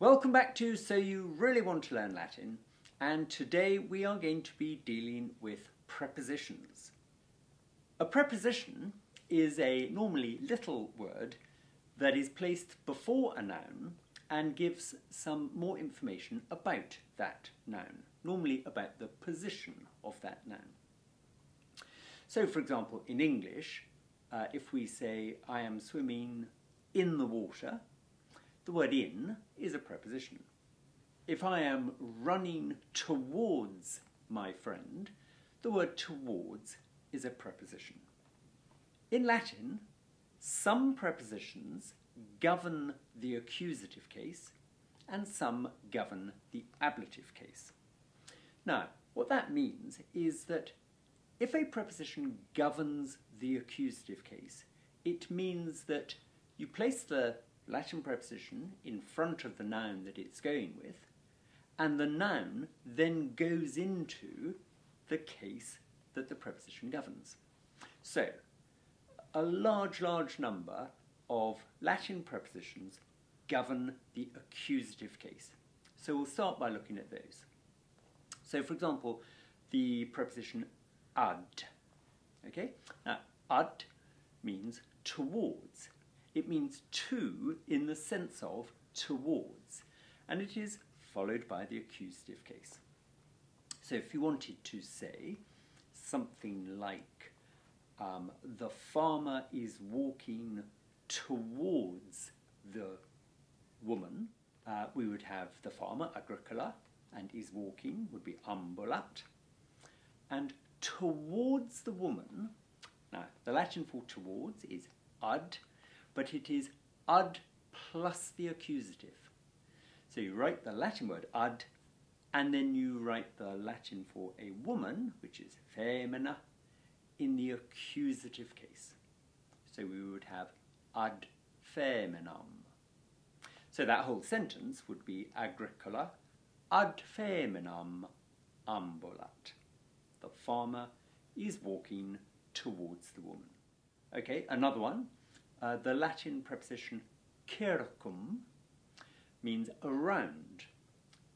Welcome back to So You Really Want to Learn Latin, and today we are going to be dealing with prepositions. A preposition is a normally little word that is placed before a noun and gives some more information about that noun, normally about the position of that noun. So for example, in English, if we say, I am swimming in the water, the word in is a preposition. If I am running towards my friend, the word towards is a preposition. In Latin, some prepositions govern the accusative case and some govern the ablative case. Now, what that means is that if a preposition governs the accusative case, it means that you place the Latin preposition in front of the noun that it's going with, and the noun then goes into the case that the preposition governs. So, a large number of Latin prepositions govern the accusative case. So we'll start by looking at those. So for example, the preposition ad. Okay? Now, ad means towards. It means to in the sense of towards, and it is followed by the accusative case. So if you wanted to say something like, the farmer is walking towards the woman, we would have the farmer, agricola, and is walking would be ambulat, and towards the woman, now the Latin for towards is ad, but it is ad plus the accusative. So you write the Latin word ad, and then you write the Latin for a woman, which is femina, in the accusative case. So we would have ad feminam. So that whole sentence would be agricola ad feminam ambulat. The farmer is walking towards the woman. Okay, another one. The Latin preposition Karakum means around.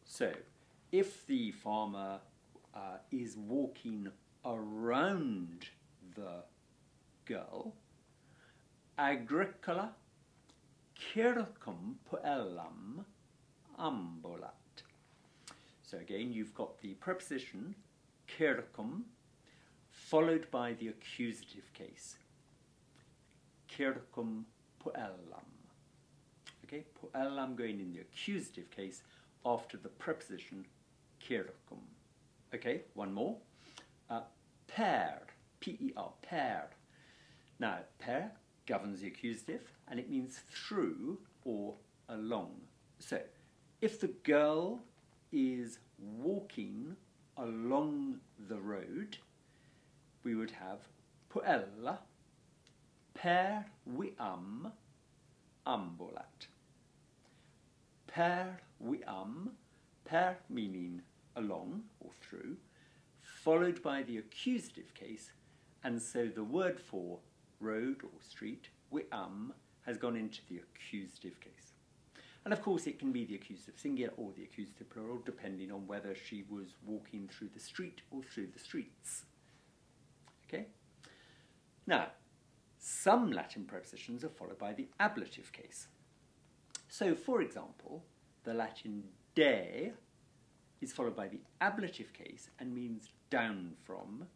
So, if the farmer is walking around the girl, agricola Karakum puellam ambulat. So again, you've got the preposition Karakum followed by the accusative case. Karakum puellam. Okay, puellam going in the accusative case after the preposition karakum. Okay, one more. Per, P-E-R, per. Now, per governs the accusative, and it means through or along. So, if the girl is walking along the road, we would have puella per viam ambulat. Per viam, per meaning along or through, followed by the accusative case, and so the word for road or street, viam, has gone into the accusative case. And of course it can be the accusative singular or the accusative plural, depending on whether she was walking through the street or through the streets. Okay? Now, some Latin prepositions are followed by the ablative case. So, for example, the Latin de is followed by the ablative case and means down from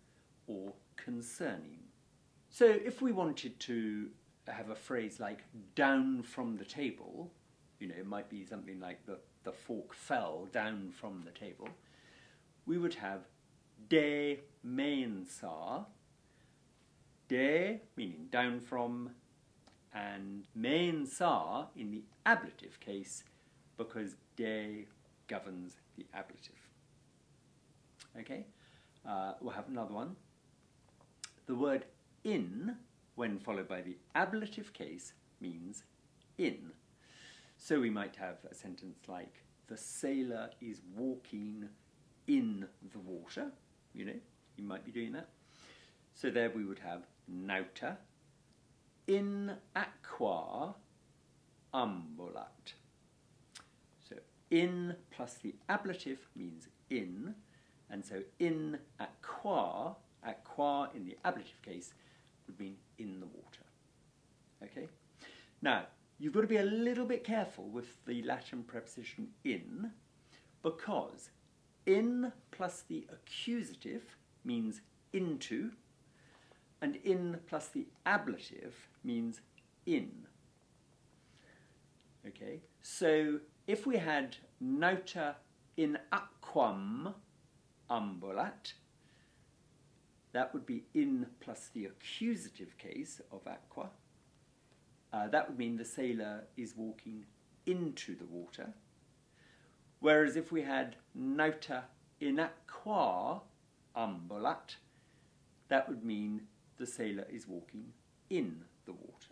or concerning. So, if we wanted to have a phrase like down from the table, you know, it might be something like the fork fell down from the table, we would have de mensa. De meaning down from, and mensa in the ablative case because de governs the ablative. Okay, we'll have another one. The word in, when followed by the ablative case, means in. So we might have a sentence like, the sailor is walking in the water. You know, you might be doing that. So there we would have nauta in aqua ambulat. So in plus the ablative means in, and so in aqua in the ablative case would mean in the water. Okay? Now, you've got to be a little bit careful with the Latin preposition in, because in plus the accusative means into, and in plus the ablative means in. Okay, so if we had nauta in aquam ambulat, that would be in plus the accusative case of aqua. That would mean the sailor is walking into the water. Whereas if we had nauta in aqua ambulat, that would mean the sailor is walking in the water.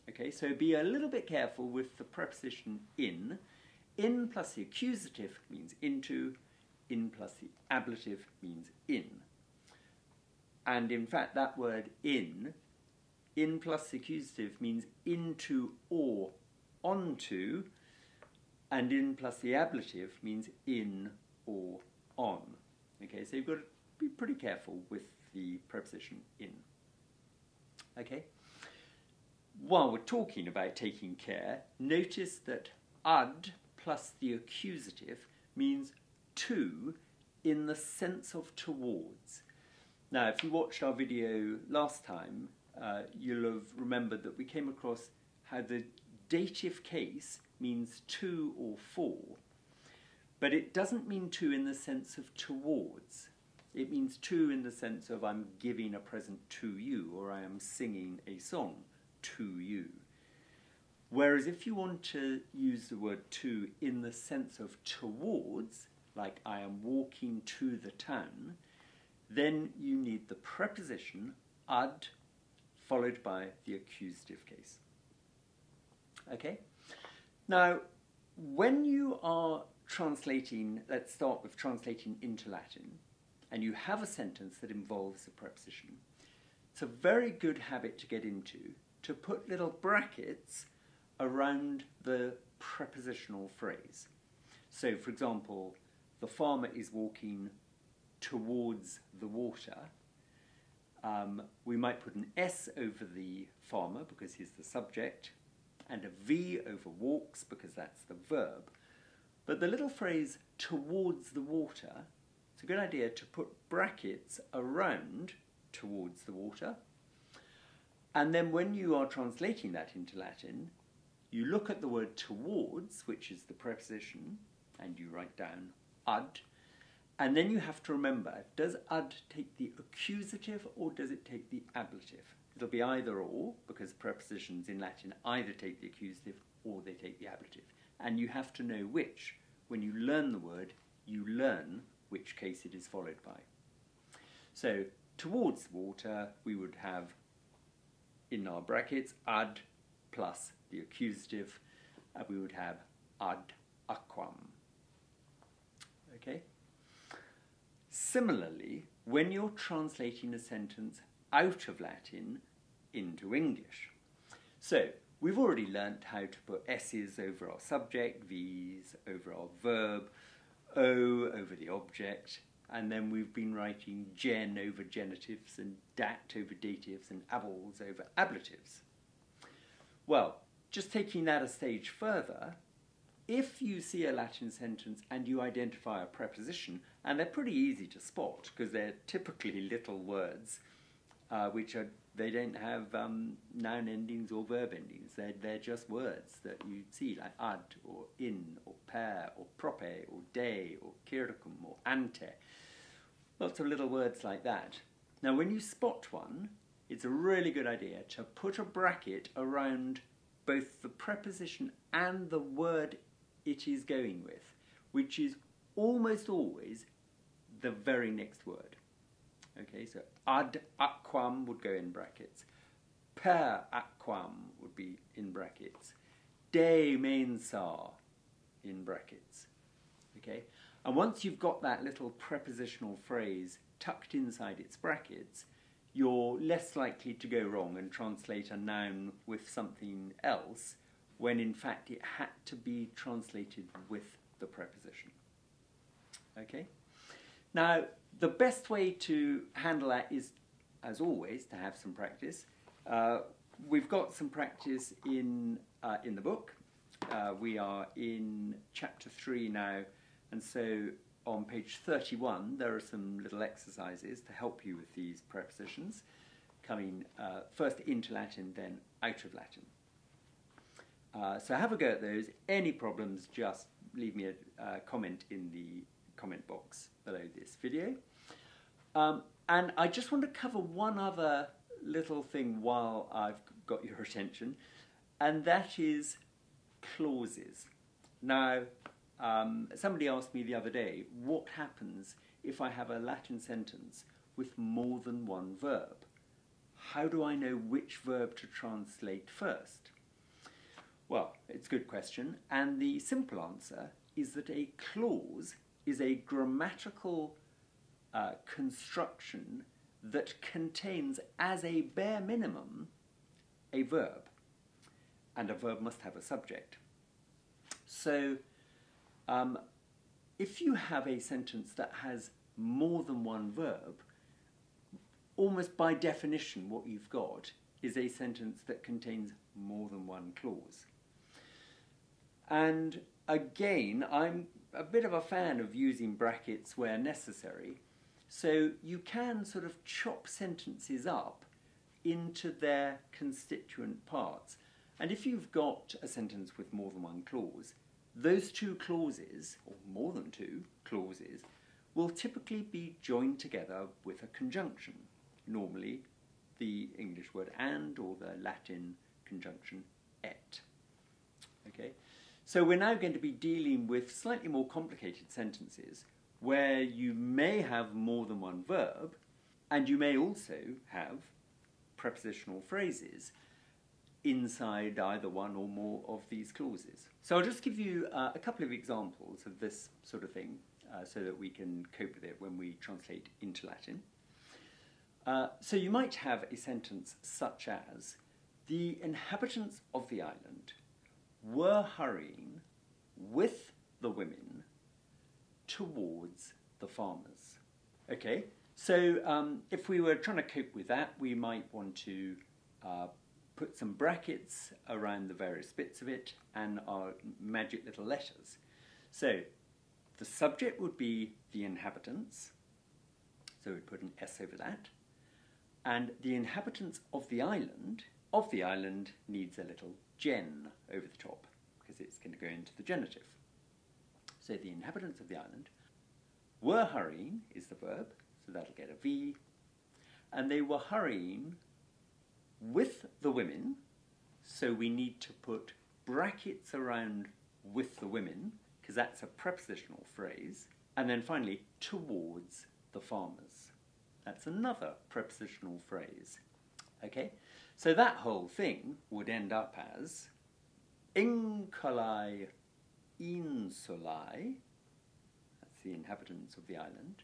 Okay, so be a little bit careful with the preposition in. In plus the accusative means into, in plus the ablative means in. And in fact, that word in plus the accusative means into or onto, and in plus the ablative means in or on. Okay, so you've got to be pretty careful with the preposition in. Okay? While we're talking about taking care, notice that ad plus the accusative means to in the sense of towards. Now, if you watched our video last time, you'll have remembered that we came across how the dative case means to or for, but it doesn't mean to in the sense of towards. It means to in the sense of I'm giving a present to you, or I am singing a song to you. Whereas if you want to use the word to in the sense of towards, like I am walking to the town, then you need the preposition ad followed by the accusative case. Okay? Now, when you are translating, let's start with translating into Latin, and you have a sentence that involves a preposition, it's a very good habit to get into to put little brackets around the prepositional phrase. So, for example, the farmer is walking towards the water. We might put an S over the farmer because he's the subject, and a V over walks because that's the verb. But the little phrase towards the water, it's a good idea to put brackets around towards the water. And then when you are translating that into Latin, you look at the word towards, which is the preposition, and you write down ad. And then you have to remember, does ad take the accusative or does it take the ablative? It'll be either or, because prepositions in Latin either take the accusative or they take the ablative. And you have to know which. When you learn the word, you learn which case it is followed by. So, towards the water, we would have in our brackets ad plus the accusative, we would have ad aquam. Okay? Similarly, when you're translating a sentence out of Latin into English. So, we've already learnt how to put S's over our subject, V's over our verb, O over the object, and then we've been writing gen over genitives and dat over datives and ables over ablatives. Well, just taking that a stage further, if you see a Latin sentence and you identify a preposition, and they're pretty easy to spot because they're typically little words, they don't have noun endings or verb endings. They're just words that you see, like ad or in or per or prope or de or Karakum or ante. Lots of little words like that. Now, when you spot one, it's a really good idea to put a bracket around both the preposition and the word it is going with, which is almost always the very next word. Okay, so ad aquam would go in brackets. Per aquam would be in brackets. De mensa in brackets. Okay, and once you've got that little prepositional phrase tucked inside its brackets, you're less likely to go wrong and translate a noun with something else, when in fact it had to be translated with the preposition. Okay? Now, the best way to handle that is, as always, to have some practice. We've got some practice in the book. We are in chapter 3 now, and so on page 31 there are some little exercises to help you with these prepositions, coming first into Latin, then out of Latin. So have a go at those. Any problems, just leave me a comment in the comment box below this video. And I just want to cover one other little thing while I've got your attention, and that is clauses. Now, somebody asked me the other day, what happens if I have a Latin sentence with more than one verb? How do I know which verb to translate first? Well, it's a good question, and the simple answer is that a clause is a grammatical construction that contains, as a bare minimum, a verb, and a verb must have a subject. So, if you have a sentence that has more than one verb, almost by definition what you've got is a sentence that contains more than one clause. And again, I'm a bit of a fan of using brackets where necessary, so you can sort of chop sentences up into their constituent parts. And if you've got a sentence with more than one clause, those two clauses, or more than two clauses, will typically be joined together with a conjunction, normally the English word and or the Latin conjunction et. Okay? So we're now going to be dealing with slightly more complicated sentences where you may have more than one verb, and you may also have prepositional phrases inside either one or more of these clauses. So I'll just give you a couple of examples of this sort of thing so that we can cope with it when we translate into Latin. So you might have a sentence such as, the inhabitants of the island were hurrying with the women towards the farmers. Okay, so if we were trying to cope with that, we might want to put some brackets around the various bits of it and our magic little letters. So the subject would be the inhabitants, so we'd put an S over that, and the inhabitants of the island needs a little gen over the top because it's going to go into the genitive. So the inhabitants of the island were hurrying is the verb, so that'll get a V, and they were hurrying with the women, so we need to put brackets around with the women because that's a prepositional phrase, and then finally towards the farmers. That's another prepositional phrase. Okay, so that whole thing would end up as Incolae insulae, that's the inhabitants of the island.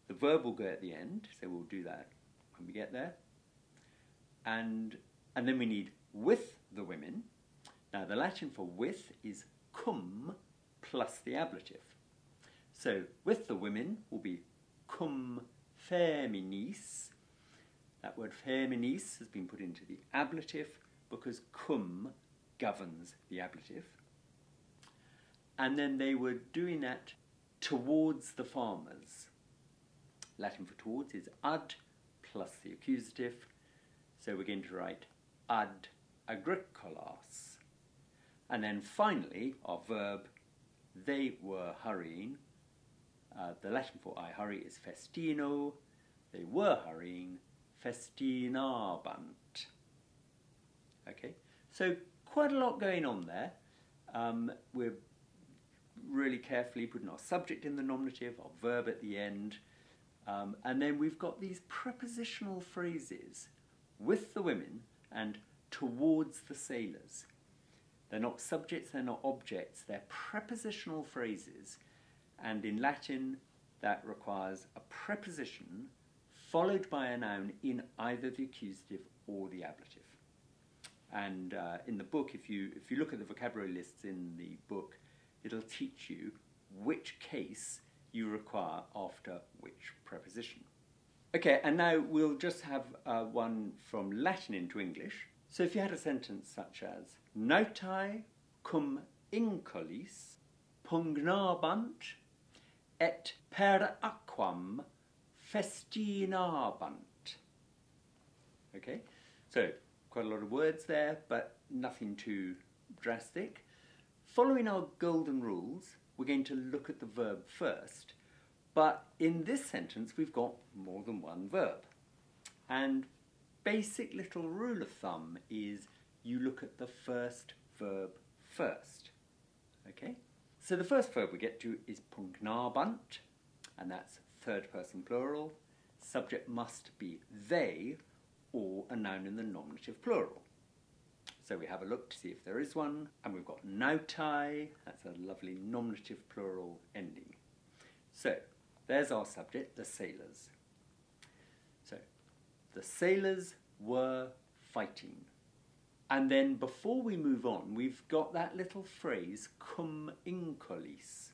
The verb will go at the end, so we'll do that when we get there. And then we need with the women. Now the Latin for with is cum plus the ablative. So with the women will be cum feminis. That word feminis has been put into the ablative because cum governs the ablative. And then they were doing that towards the farmers. Latin for towards is ad plus the accusative. So we're going to write ad agricolas. And then finally, our verb, they were hurrying. The Latin for I hurry is festino. They were hurrying, festinabant. Okay, so quite a lot going on there. We're really carefully putting our subject in the nominative, our verb at the end, and then we've got these prepositional phrases with the women and towards the sailors. They're not subjects, they're not objects, they're prepositional phrases, and in Latin that requires a preposition followed by a noun in either the accusative or the ablative. And in the book, if you look at the vocabulary lists in the book, it'll teach you which case you require after which preposition. Okay, and now we'll just have one from Latin into English. So if you had a sentence such as Nautae cum incolis pugnabant et per aquam festinabant. Okay, so quite a lot of words there, but nothing too drastic. Following our golden rules, we're going to look at the verb first, but in this sentence we've got more than one verb. And basic little rule of thumb is you look at the first verb first. Okay? So the first verb we get to is pugnabant, and that's third person plural. Subject must be they or a noun in the nominative plural. So we have a look to see if there is one, and we've got nautae, that's a lovely nominative plural ending. So there's our subject, the sailors. So the sailors were fighting. And then before we move on, we've got that little phrase, cum incolis.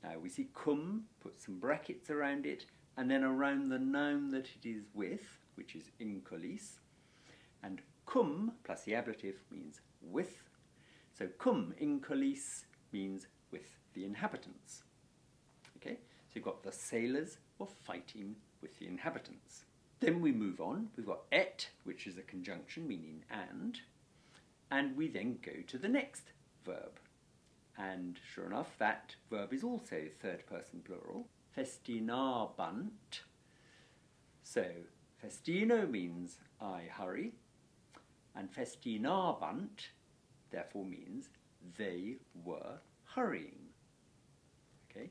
Now we see cum, put some brackets around it, and then around the noun that it is with, which is incolis. And cum plus the ablative means with. So cum incolis means with the inhabitants. Okay, so you've got the sailors were fighting with the inhabitants. Then we move on, we've got et, which is a conjunction meaning and we then go to the next verb. And sure enough, that verb is also third person plural, festinabant. So festino means I hurry, and festinabant therefore means they were hurrying. Okay?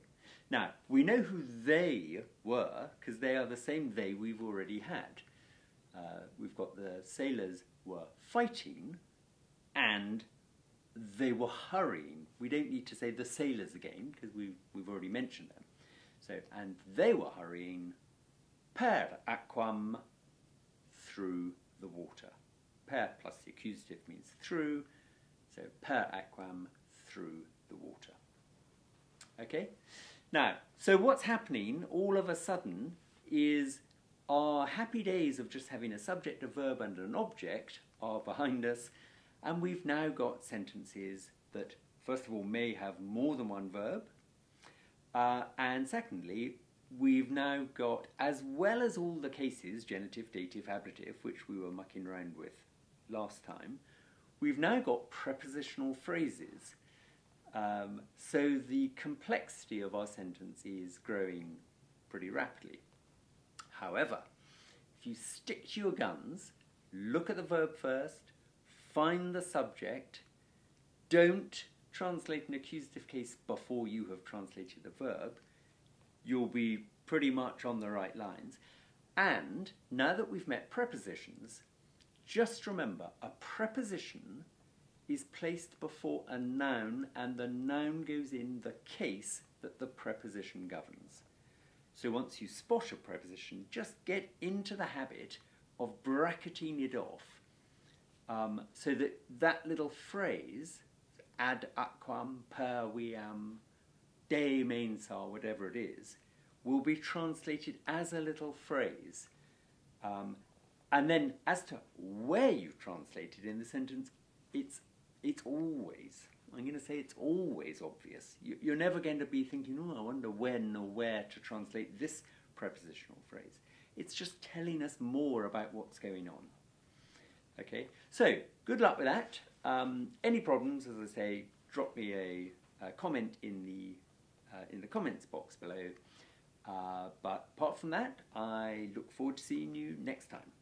Now, we know who they were because they are the same they we've already had. We've got the sailors were fighting and they were hurrying. We don't need to say the sailors again because we've already mentioned them. So, and they were hurrying per aquam, through the water. Per plus the accusative means through, so per aquam, through the water. Okay? Now, so what's happening all of a sudden is our happy days of just having a subject, a verb and an object are behind us, and we've now got sentences that first of all may have more than one verb, and secondly we've now got, as well as all the cases, genitive, dative, ablative, which we were mucking around with last time, we've now got prepositional phrases. So the complexity of our sentence is growing pretty rapidly. However, if you stick to your guns, look at the verb first, find the subject, don't translate an accusative case before you have translated the verb, you'll be pretty much on the right lines. And now that we've met prepositions, just remember a preposition is placed before a noun and the noun goes in the case that the preposition governs. So once you spot a preposition, just get into the habit of bracketing it off so that that little phrase, ad aquam, per viam, de mensa, whatever it is, will be translated as a little phrase. And then as to where you've translated in the sentence, it's always, I'm going to say it's always obvious. You're never going to be thinking, oh, I wonder when or where to translate this prepositional phrase. It's just telling us more about what's going on. Okay, so good luck with that. Any problems, as I say, drop me a comment in the comments box below. But apart from that, I look forward to seeing you next time.